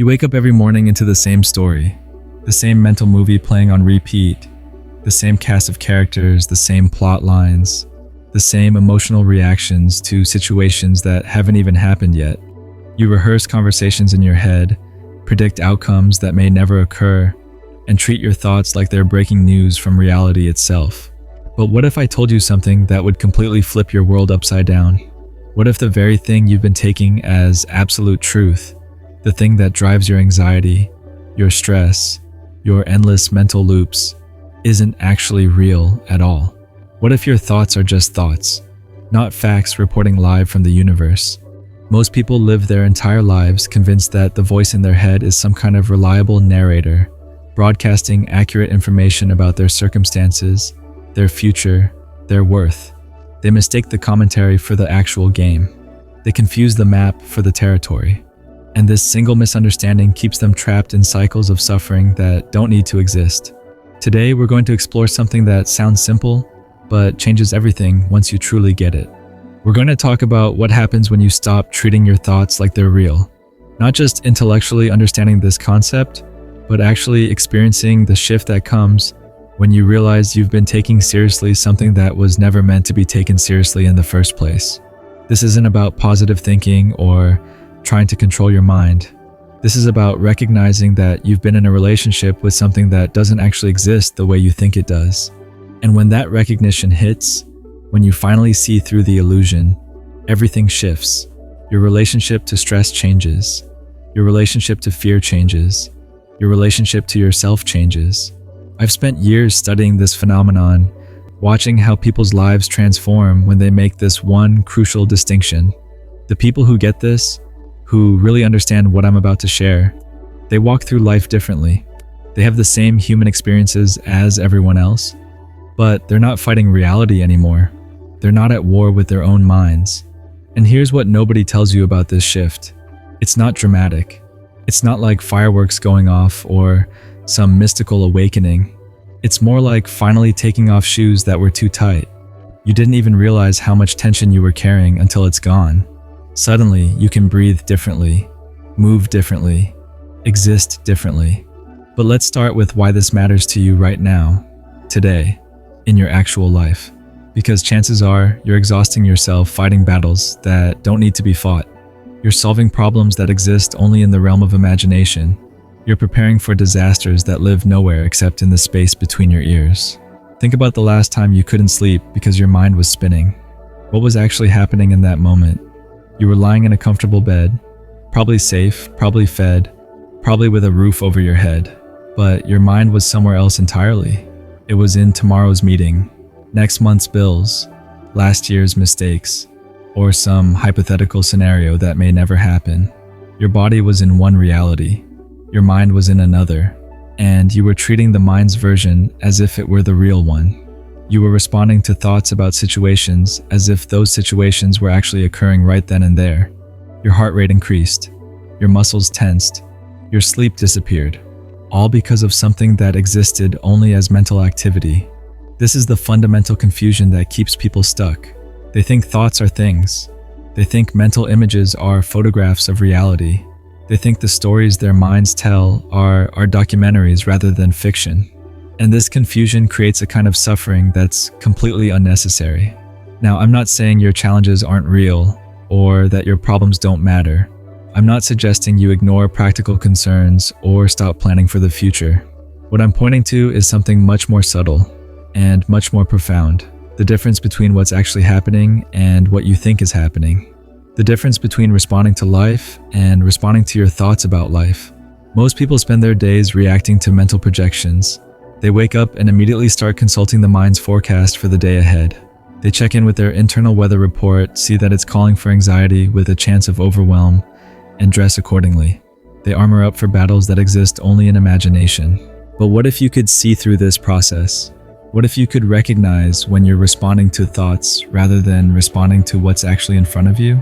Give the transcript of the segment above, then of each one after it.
You wake up every morning into the same story, the same mental movie playing on repeat, the same cast of characters, the same plot lines, the same emotional reactions to situations that haven't even happened yet. You rehearse conversations in your head, predict outcomes that may never occur, and treat your thoughts like they're breaking news from reality itself. But what if I told you something that would completely flip your world upside down? What if the very thing you've been taking as absolute truth, the thing that drives your anxiety, your stress, your endless mental loops, isn't actually real at all? What if your thoughts are just thoughts, not facts reporting live from the universe? Most people live their entire lives convinced that the voice in their head is some kind of reliable narrator, broadcasting accurate information about their circumstances, their future, their worth. They mistake the commentary for the actual game. They confuse the map for the territory. And this single misunderstanding keeps them trapped in cycles of suffering that don't need to exist. Today, we're going to explore something that sounds simple, but changes everything once you truly get it. We're going to talk about what happens when you stop treating your thoughts like they're real. Not just intellectually understanding this concept, but actually experiencing the shift that comes when you realize you've been taking seriously something that was never meant to be taken seriously in the first place. This isn't about positive thinking or trying to control your mind. This is about recognizing that you've been in a relationship with something that doesn't actually exist the way you think it does. And when that recognition hits, when you finally see through the illusion, everything shifts. Your relationship to stress changes. Your relationship to fear changes. Your relationship to yourself changes. I've spent years studying this phenomenon, watching how people's lives transform when they make this one crucial distinction. The people who get this, who really understand what I'm about to share, they walk through life differently. They have the same human experiences as everyone else, but they're not fighting reality anymore. They're not at war with their own minds. And here's what nobody tells you about this shift. It's not dramatic. It's not like fireworks going off or some mystical awakening. It's more like finally taking off shoes that were too tight. You didn't even realize how much tension you were carrying until it's gone. Suddenly, you can breathe differently, move differently, exist differently. But let's start with why this matters to you right now, today, in your actual life. Because chances are you're exhausting yourself fighting battles that don't need to be fought. You're solving problems that exist only in the realm of imagination. You're preparing for disasters that live nowhere except in the space between your ears. Think about the last time you couldn't sleep because your mind was spinning. What was actually happening in that moment? You were lying in a comfortable bed, probably safe, probably fed, probably with a roof over your head. But your mind was somewhere else entirely. It was in tomorrow's meeting, next month's bills, last year's mistakes, or some hypothetical scenario that may never happen. Your body was in one reality. Your mind was in another, and you were treating the mind's version as if it were the real one. You were responding to thoughts about situations as if those situations were actually occurring right then and there. Your heart rate increased, your muscles tensed, your sleep disappeared, all because of something that existed only as mental activity. This is the fundamental confusion that keeps people stuck. They think thoughts are things. They think mental images are photographs of reality. They think the stories their minds tell are documentaries rather than fiction. And this confusion creates a kind of suffering that's completely unnecessary. Now, I'm not saying your challenges aren't real or that your problems don't matter. I'm not suggesting you ignore practical concerns or stop planning for the future. What I'm pointing to is something much more subtle and much more profound. The difference between what's actually happening and what you think is happening. The difference between responding to life and responding to your thoughts about life. Most people spend their days reacting to mental projections. They wake up and immediately start consulting the mind's forecast for the day ahead. They check in with their internal weather report, see that it's calling for anxiety with a chance of overwhelm, and dress accordingly. They armor up for battles that exist only in imagination. But what if you could see through this process? What if you could recognize when you're responding to thoughts rather than responding to what's actually in front of you?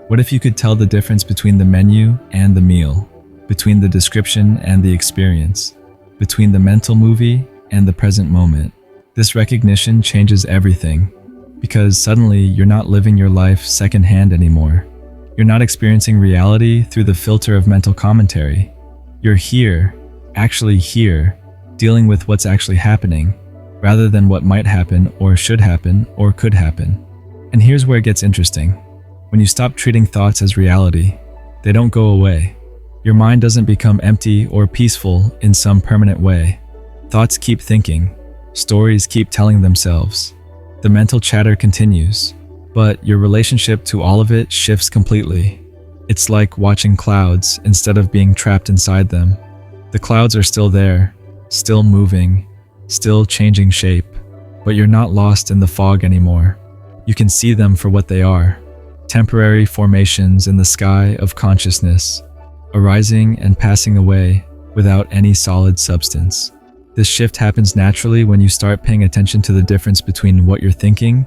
What if you could tell the difference between the menu and the meal, between the description and the experience, between the mental movie and the present moment? This recognition changes everything, because suddenly you're not living your life secondhand anymore. You're not experiencing reality through the filter of mental commentary. You're here, actually here, dealing with what's actually happening, rather than what might happen or should happen or could happen. And here's where it gets interesting. When you stop treating thoughts as reality, they don't go away. Your mind doesn't become empty or peaceful in some permanent way. Thoughts keep thinking, stories keep telling themselves. The mental chatter continues, but your relationship to all of it shifts completely. It's like watching clouds instead of being trapped inside them. The clouds are still there, still moving, still changing shape, but you're not lost in the fog anymore. You can see them for what they are, temporary formations in the sky of consciousness, arising and passing away without any solid substance. This shift happens naturally when you start paying attention to the difference between what you're thinking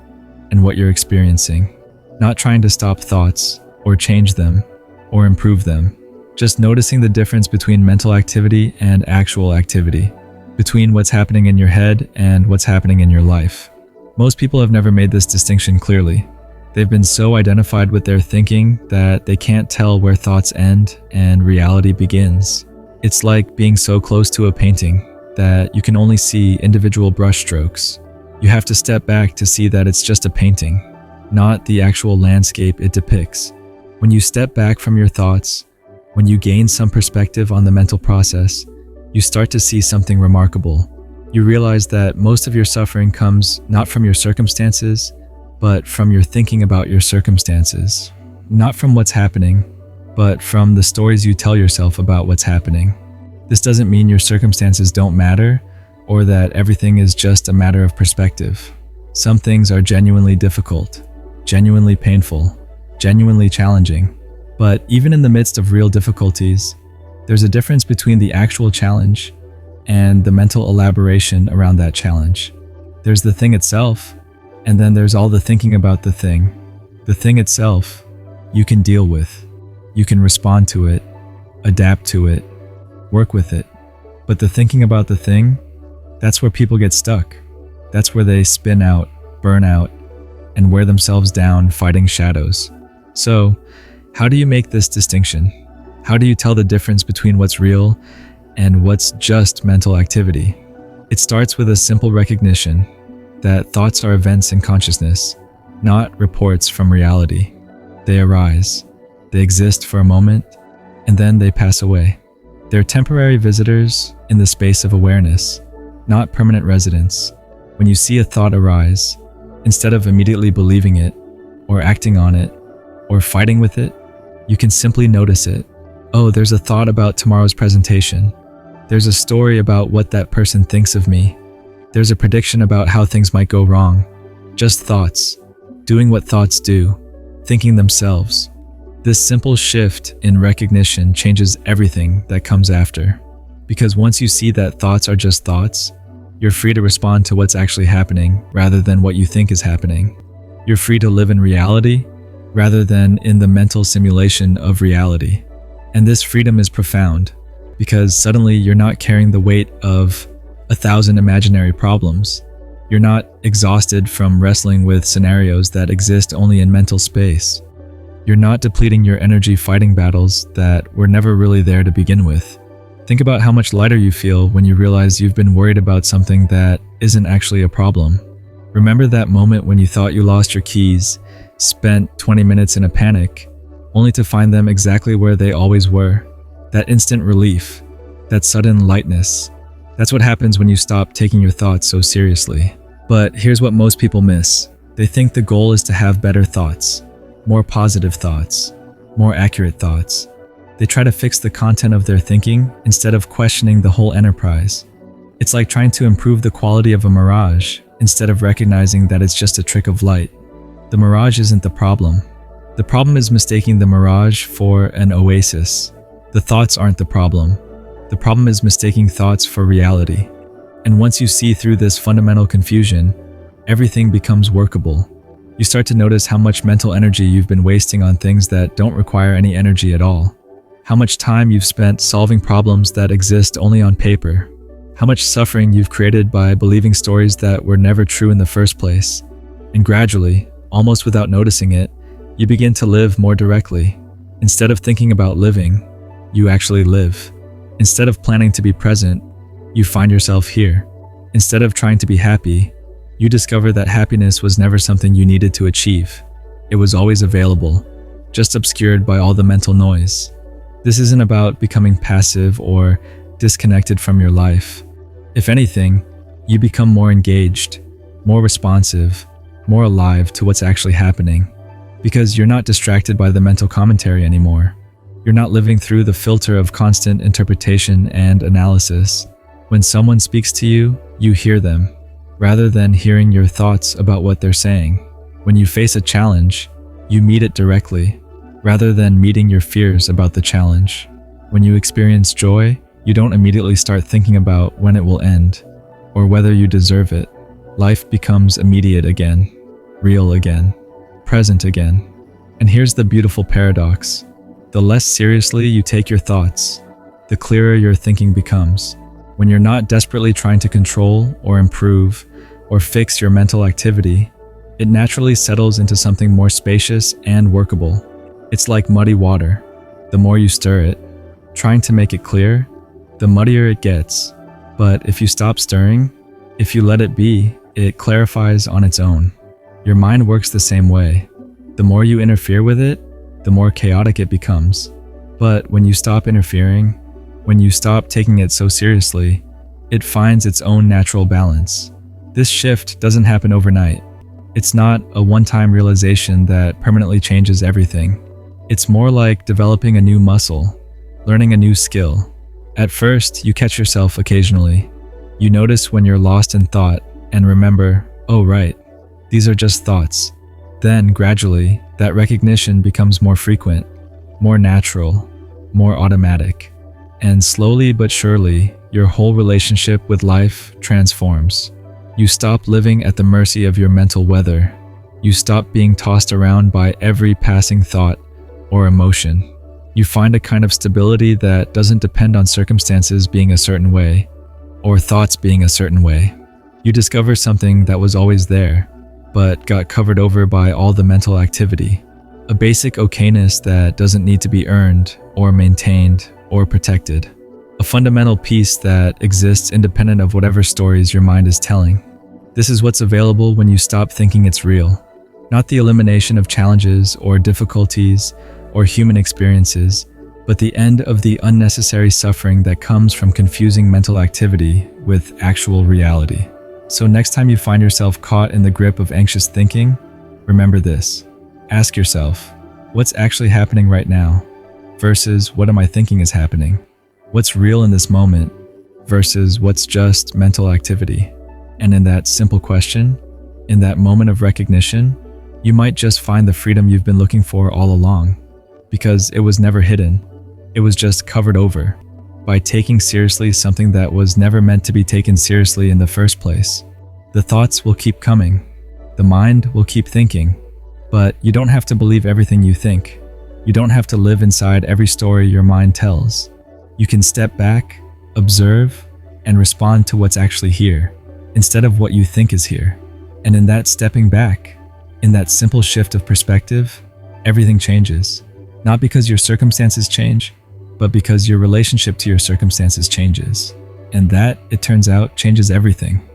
and what you're experiencing, not trying to stop thoughts or change them or improve them, just noticing the difference between mental activity and actual activity, between what's happening in your head and what's happening in your life. Most people have never made this distinction clearly. They've been so identified with their thinking that they can't tell where thoughts end and reality begins. It's like being so close to a painting that you can only see individual brushstrokes. You have to step back to see that it's just a painting, not the actual landscape it depicts. When you step back from your thoughts, when you gain some perspective on the mental process, you start to see something remarkable. You realize that most of your suffering comes not from your circumstances, but from your thinking about your circumstances. Not from what's happening, but from the stories you tell yourself about what's happening. This doesn't mean your circumstances don't matter, or that everything is just a matter of perspective. Some things are genuinely difficult, genuinely painful, genuinely challenging. But even in the midst of real difficulties, there's a difference between the actual challenge and the mental elaboration around that challenge. There's the thing itself, and then there's all the thinking about the thing. The thing itself, you can deal with. You can respond to it, adapt to it, work with it. But the thinking about the thing, that's where people get stuck. That's where they spin out, burn out, and wear themselves down fighting shadows. So, how do you make this distinction? How do you tell the difference between what's real and what's just mental activity? It starts with a simple recognition that thoughts are events in consciousness, not reports from reality. They arise, they exist for a moment, and then they pass away. They're temporary visitors in the space of awareness, not permanent residents. When you see a thought arise, instead of immediately believing it, or acting on it, or fighting with it, you can simply notice it. Oh, there's a thought about tomorrow's presentation. There's a story about what that person thinks of me. There's a prediction about how things might go wrong. Just thoughts, doing what thoughts do, thinking themselves. This simple shift in recognition changes everything that comes after. Because once you see that thoughts are just thoughts, you're free to respond to what's actually happening rather than what you think is happening. You're free to live in reality rather than in the mental simulation of reality. And this freedom is profound because suddenly you're not carrying the weight of 1,000 imaginary problems. You're not exhausted from wrestling with scenarios that exist only in mental space. You're not depleting your energy fighting battles that were never really there to begin with. Think about how much lighter you feel when you realize you've been worried about something that isn't actually a problem. Remember that moment when you thought you lost your keys, spent 20 minutes in a panic, only to find them exactly where they always were? That instant relief, that sudden lightness. That's what happens when you stop taking your thoughts so seriously. But here's what most people miss. They think the goal is to have better thoughts, more positive thoughts, more accurate thoughts. They try to fix the content of their thinking instead of questioning the whole enterprise. It's like trying to improve the quality of a mirage instead of recognizing that it's just a trick of light. The mirage isn't the problem. The problem is mistaking the mirage for an oasis. The thoughts aren't the problem. The problem is mistaking thoughts for reality. And once you see through this fundamental confusion, everything becomes workable. You start to notice how much mental energy you've been wasting on things that don't require any energy at all. How much time you've spent solving problems that exist only on paper. How much suffering you've created by believing stories that were never true in the first place. And gradually, almost without noticing it, you begin to live more directly. Instead of thinking about living, you actually live. Instead of planning to be present, you find yourself here. Instead of trying to be happy, you discover that happiness was never something you needed to achieve. It was always available, just obscured by all the mental noise. This isn't about becoming passive or disconnected from your life. If anything, you become more engaged, more responsive, more alive to what's actually happening, because you're not distracted by the mental commentary anymore. You're not living through the filter of constant interpretation and analysis. When someone speaks to you, you hear them, rather than hearing your thoughts about what they're saying. When you face a challenge, you meet it directly, rather than meeting your fears about the challenge. When you experience joy, you don't immediately start thinking about when it will end, or whether you deserve it. Life becomes immediate again, real again, present again. And here's the beautiful paradox. The less seriously you take your thoughts, the clearer your thinking becomes. When you're not desperately trying to control or improve or fix your mental activity, it naturally settles into something more spacious and workable. It's like muddy water. The more you stir it, trying to make it clear, the muddier it gets. But if you stop stirring, if you let it be, it clarifies on its own. Your mind works the same way. The more you interfere with it, the more chaotic it becomes. But when you stop interfering, when you stop taking it so seriously, it finds its own natural balance. This shift doesn't happen overnight. It's not a one-time realization that permanently changes everything. It's more like developing a new muscle, learning a new skill. At first, you catch yourself occasionally. You notice when you're lost in thought and remember, oh right, these are just thoughts. Then, gradually, that recognition becomes more frequent, more natural, more automatic. And slowly but surely, your whole relationship with life transforms. You stop living at the mercy of your mental weather. You stop being tossed around by every passing thought or emotion. You find a kind of stability that doesn't depend on circumstances being a certain way or thoughts being a certain way. You discover something that was always there, but got covered over by all the mental activity. A basic okayness that doesn't need to be earned or maintained or protected. A fundamental peace that exists independent of whatever stories your mind is telling. This is what's available when you stop thinking it's real. Not the elimination of challenges or difficulties or human experiences, but the end of the unnecessary suffering that comes from confusing mental activity with actual reality. So next time you find yourself caught in the grip of anxious thinking, remember this. Ask yourself, what's actually happening right now versus what am I thinking is happening? What's real in this moment versus what's just mental activity? And in that simple question, in that moment of recognition, you might just find the freedom you've been looking for all along, because it was never hidden. It was just covered over by taking seriously something that was never meant to be taken seriously in the first place. The thoughts will keep coming. The mind will keep thinking. But you don't have to believe everything you think. You don't have to live inside every story your mind tells. You can step back, observe, and respond to what's actually here, instead of what you think is here. And in that stepping back, in that simple shift of perspective, everything changes. Not because your circumstances change, but because your relationship to your circumstances changes. And that, it turns out, changes everything.